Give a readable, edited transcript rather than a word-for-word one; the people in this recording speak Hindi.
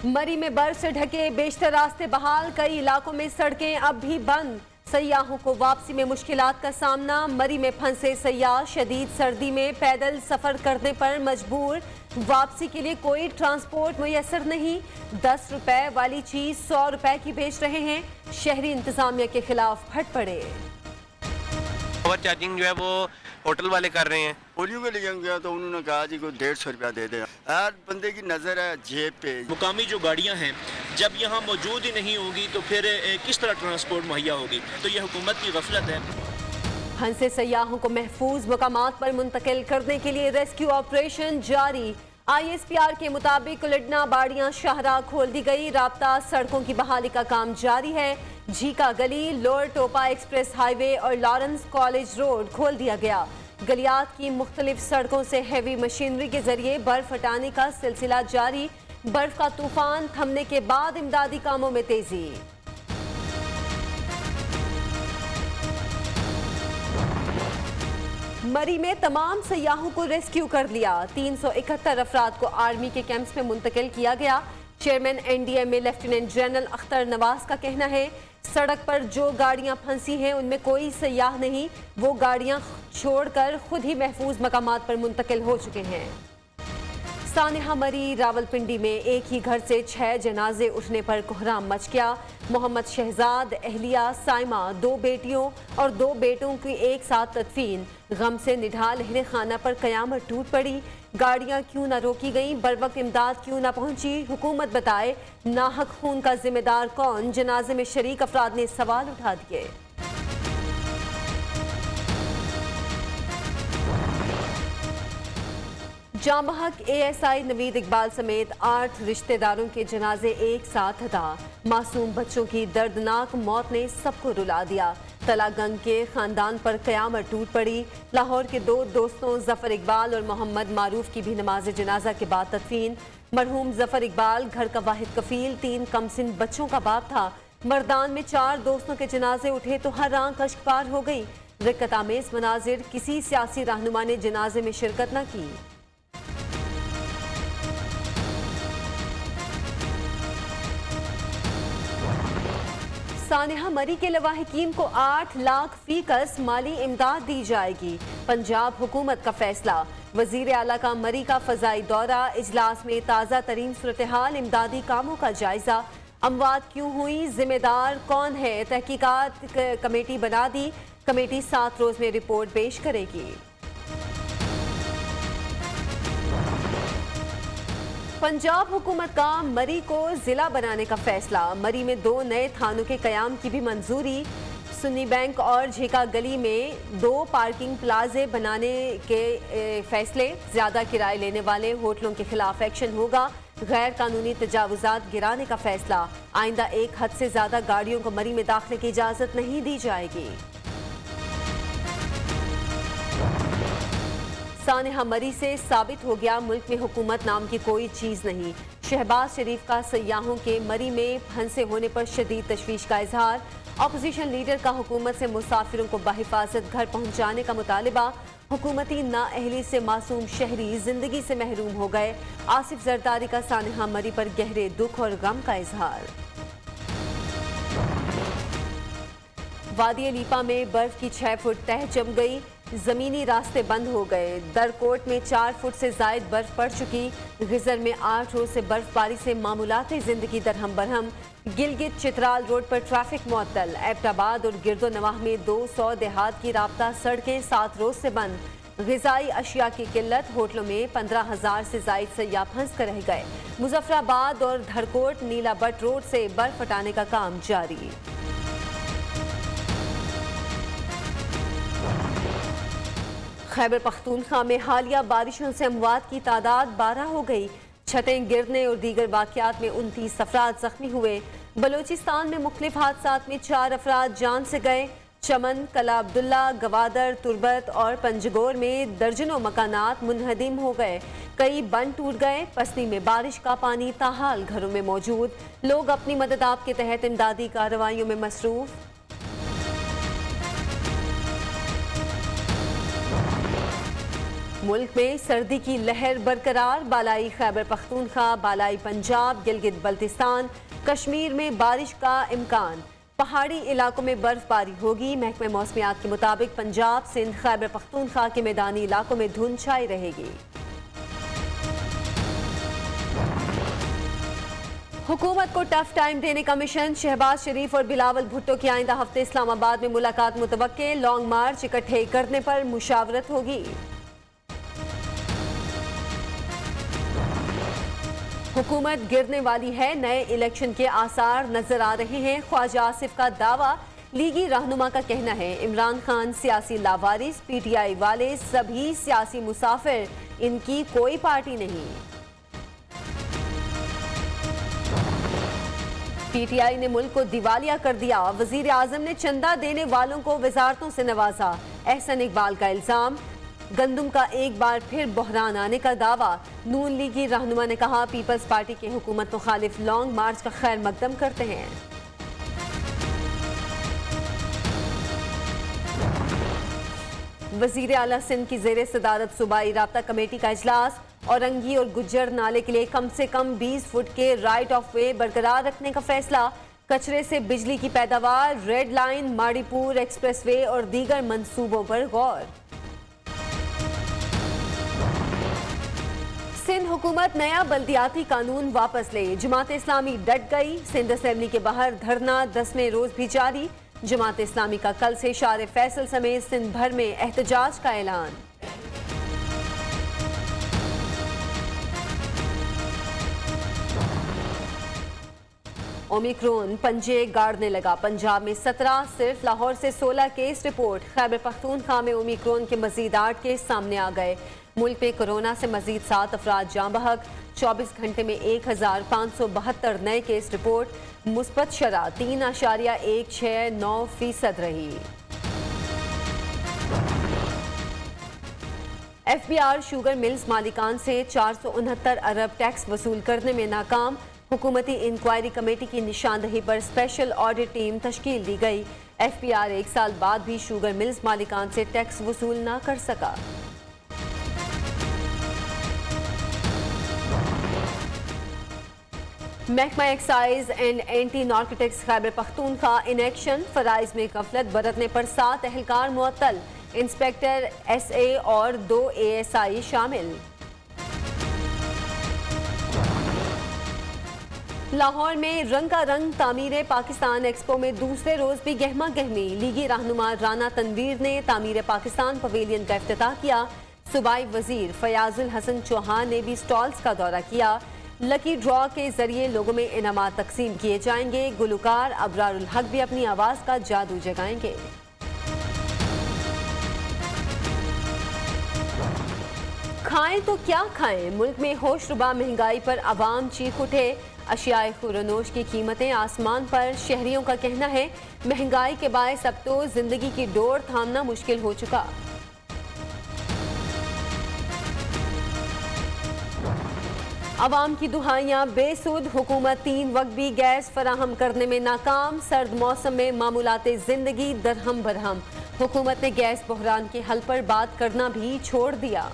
मरी में बर्फ से ढके बेशतर रास्ते बहाल, कई इलाकों में सड़कें अब भी बंद। सयाहों को वापसी में मुश्किलात का सामना। मरी में फंसे सयाह शदीद सर्दी में पैदल सफर करने पर मजबूर। वापसी के लिए कोई ट्रांसपोर्ट मुयसर नहीं। 10 रुपए वाली चीज 100 रुपए की बेच रहे हैं। शहरी इंतजामिया के खिलाफ फट पड़े। ओवर चार्जिंग जो है वो होटल वाले कर रहे हैं। पोलियो के लिए गया तो उन्होंने कहा जी को 150 रुपया दे दे। हर बंदे की नज़र है जेब पे। मुकामी जो गाड़ियां हैं जब यहाँ मौजूद ही नहीं होगी तो फिर किस तरह ट्रांसपोर्ट मुहैया होगी, तो ये हुकूमत की गफलत है। फंसे सयाहों को महफूज मकामात पर मुंतकिल करने के लिए रेस्क्यू ऑपरेशन जारी। ISPR के मुताबिक उलटना बाड़ियां शाहराह खोल दी गई। राब्ता सड़कों की बहाली का काम जारी है। झीका गली, लोअर टोपा एक्सप्रेस हाईवे और लॉरेंस कॉलेज रोड खोल दिया गया। गलियात की मुख्तलिफ सड़कों से हैवी मशीनरी के जरिए बर्फ हटाने का सिलसिला जारी। बर्फ का तूफान थमने के बाद इमदादी कामों में तेजी। मरी में तमाम सयाहों को रेस्क्यू कर लिया। 371 अफराद को आर्मी के कैंप्स में मुंतकिल किया गया। Chairman NDMA lieutenant general Akhtar Nawaz का कहना है, सड़क पर जो गाड़ियां फंसी हैं उनमें कोई सयाह नहीं। वो गाड़ियां छोड़कर खुद ही महफूज मकामात पर मुंतकिल हो चुके हैं। सानिहा मरी रावलपिंडी में एक ही घर से 6 जनाजे उठने पर कोहराम मच गया। मोहम्मद शहजाद, अहलिया साइमा, 2 बेटियों और 2 बेटों की एक साथ तदफीन। गम से निढाल अहले खाना पर कयामत टूट पड़ी। गाड़ियां क्यों न रोकी गईं, बर वक्त इमदाद क्यों न पहुंची, हुकूमत बताए। नाहक खून का जिम्मेदार कौन, जनाजे में शरीक अफराद ने सवाल उठा दिए। जामबहक ASI नवीद इकबाल समेत 8 रिश्तेदारों के जनाजे एक साथ अदा। मासूम बच्चों की दर्दनाक मौत ने सबको रुला दिया। तलागंग के खानदान पर कयामत टूट पड़ी। लाहौर के 2 दोस्तों जफर इकबाल और मोहम्मद मारूफ की भी नमाज जनाजा के बाद तदफीन। मरहूम जफर इकबाल घर का वाहिद कफील 3 कमसिन बच्चों का बाप था। मर्दान में 4 दोस्तों के जनाजे उठे तो हर आंख अश्कबार हो गई। रिक्कत आमेज मनाजिर, किसी सियासी रहनुमा ने जनाजे में शिरकत न की। सानिहा मरी के लवाहिकीन को 8 लाख फीकस माली इमदाद दी जाएगी। पंजाब हुकूमत का फैसला। वजीर आला का मरी का फजाई दौरा। इजलास में ताज़ा तरीन सूरत हाल, इमदादी कामों का जायजा। अमवात क्यों हुई, जिम्मेदार कौन है, तहकीकात कमेटी बना दी। कमेटी 7 रोज में रिपोर्ट पेश करेगी। पंजाब हुकूमत का मरी को जिला बनाने का फैसला। मरी में 2 नए थानों के कयाम की भी मंजूरी। सुन्नी बैंक और झीका गली में 2 पार्किंग प्लाजे बनाने के फैसले। ज्यादा किराए लेने वाले होटलों के खिलाफ एक्शन होगा। गैर कानूनी तजावुजात गिराने का फैसला। आइंदा 1 हद से ज्यादा गाड़ियों को मरी में दाखिले की इजाजत नहीं दी जाएगी। सानिहा मरी से साबित हो गया मुल्क में हुकूमत नाम की कोई चीज़ नहीं। शहबाज शरीफ का सयाहों के मरी में फंसे होने पर शदीद तशवीश का इजहार। अपोजिशन लीडर का हुकूमत से मुसाफिरों को बाहिफाजत घर पहुंचाने का मुतालिबा। हुकूमती नाअहली से मासूम शहरी जिंदगी से महरूम हो गए। आसिफ जरदारी का सानिहा मरी पर गहरे दुख और गम का इजहार। वादी लीपा में बर्फ की 6 फुट तह जम गई। जमीनी रास्ते बंद हो गए। दरकोट में 4 फुट से जायद बर्फ पड़ चुकी। गिजर में 8 रोज से बर्फबारी से मामूलाती जिंदगी दरहम बरहम। गिलगित चित्राल रोड पर ट्रैफिक मुअत्तल। एबटाबाद और गिरदो नवाह में 200 देहात की राब्ता सड़कें 7 रोज से बंद। ग़िज़ाई अशिया की किल्लत। होटलों में 15,000 से जायद सयाह फंस कर रह गए। मुजफ्फराबाद और धरकोट नीला बट रोड से बर्फ हटाने का काम जारी। खैबर पख्तूनख्वा में हालिया बारिशों से अमवात की तादाद 12 हो गई। छतें गिरने और दीगर वाक़यात में 29 अफराद जख्मी हुए। बलोचिस्तान में मुख्तलिफ हादसात में 4 अफराद जान से गए। चमन, कला अब्दुल्ला, गवादर, तुरबत और पंजगोर में दर्जनों मकानात मुनहदिम हो गए। कई बंद टूट गए। पसनी में बारिश का पानी ताहाल घरों में मौजूद। लोग अपनी मदद आप के तहत इमदादी कार्रवाइयों में मसरूफ। मुल्क में सर्दी की लहर बरकरार, बालाई खैबर पख्तूनख्वा, बालाई पंजाब, गिलगित बल्तिस्तान, कश्मीर में बारिश का इम्कान। पहाड़ी इलाकों में बर्फबारी होगी। महकमे मौसमियात के मुताबिक पंजाब, सिंध, खैबर पख्तूनख्वा के मैदानी इलाकों में धुंध छाई रहेगी। हुकूमत को टफ टाइम देने का मिशन, शहबाज शरीफ और बिलावल भुट्टो की आइंदा हफ्ते इस्लामाबाद में मुलाकात मुतवक्के। लॉन्ग मार्च इकट्ठे करने पर मुशावरत होगी। हुकूमत गिरने वाली है, नए इलेक्शन के आसार नजर आ रहे हैं। ख्वाजा आसिफ का दावा, लीगी रहनुमा का कहना है इमरान खान सियासी लावारिस, पीटीआई वाले सभी सियासी मुसाफिर, इनकी कोई पार्टी नहीं। पीटीआई ने मुल्क को दिवालिया कर दिया, वजीर आजम ने चंदा देने वालों को वजारतों से नवाजा। एहसन इकबाल का इल्जाम, गंदुम का एक बार फिर बहरान आने का दावा। नून लीगी रहनुमा ने कहा पीपल्स पार्टी के हुकूमत मुखालिफ लॉन्ग मार्च का खैर मकदम करते हैं। वजीर आला सिंध की जेर सदारत सूबाई राब्ता कमेटी का इजलास। औरंगी और गुज्जर नाले के लिए कम से कम 20 फुट के राइट ऑफ वे बरकरार रखने का फैसला। कचरे से बिजली की पैदावार, रेड लाइन, माड़ीपुर एक्सप्रेसवे और दीगर मंसूबों पर गौर। सिंध हुकूमत नया बल्दियाती कानून वापस ले, जमात इस्लामी डट गई। सिंध असेंबली के बाहर धरना 10वें रोज भी जारी। जमात इस्लामी का कल से शार फैसल समेत सिंध भर में एहतजाज का ऐलान। ओमिक्रॉन पंजे गाड़ने लगा, पंजाब में 17, सिर्फ लाहौर से 16 केस रिपोर्ट। खैबर पख्तूनख्वा में ओमिक्रॉन के मजीद 8 केस सामने आ गए। मुल्क में कोरोना से मजीद 7 अफराद जाँ बहक। 24 घंटे में 1572 नए केस रिपोर्ट। मुस्बत शरह 3.169% रही। FBR शुगर मिल्स मालिकान से 469 अरब टैक्स वसूल करने में नाकाम। हुकूमती इंक्वायरी कमेटी की निशानदही पर स्पेशल ऑडिट टीम तश्कील दी गई। FBR 1 साल बाद भी शुगर मिल्स मालिकान से टैक्स वसूल ना कर सका। महकमा excise and anti narcotics Khyber Pakhtunkhwa in action, फराइज में गफलत बरतने पर 7 एहलकार मुअत्तल। इंस्पेक्टर SA और 2 ASI शामिल। लाहौर में रंगारंग तामीर पाकिस्तान एक्सपो में दूसरे रोज भी गहमा गहमी। लीगी रहनुमा राना तनवीर ने तामीर पाकिस्तान पवेलियन का इफ्तिताह किया। सूबाई वजीर फयाजुल हसन चौहान ने भी स्टॉल्स का दौरा किया। लकी ड्रॉ के जरिए लोगों में इनामात तकसीम किए जाएंगे। गुलकार अबरारुल हक भी अपनी आवाज का जादू जगाएंगे। खाएं तो क्या खाएं, मुल्क में होशरुबा महंगाई पर आवाम चीख उठे। अशियाए खुरनोश की कीमतें आसमान पर। शहरियों का कहना है महंगाई के बायस अब तो जिंदगी की डोर थामना मुश्किल हो चुका। अवाम की दुहाइयां बेसुध, हुकूमत 3 वक्त भी गैस फराहम करने में नाकाम। सर्द मौसम में मामूलाते जिंदगी दरहम बरहम। हुकूमत ने गैस बहरान के हल पर बात करना भी छोड़ दिया।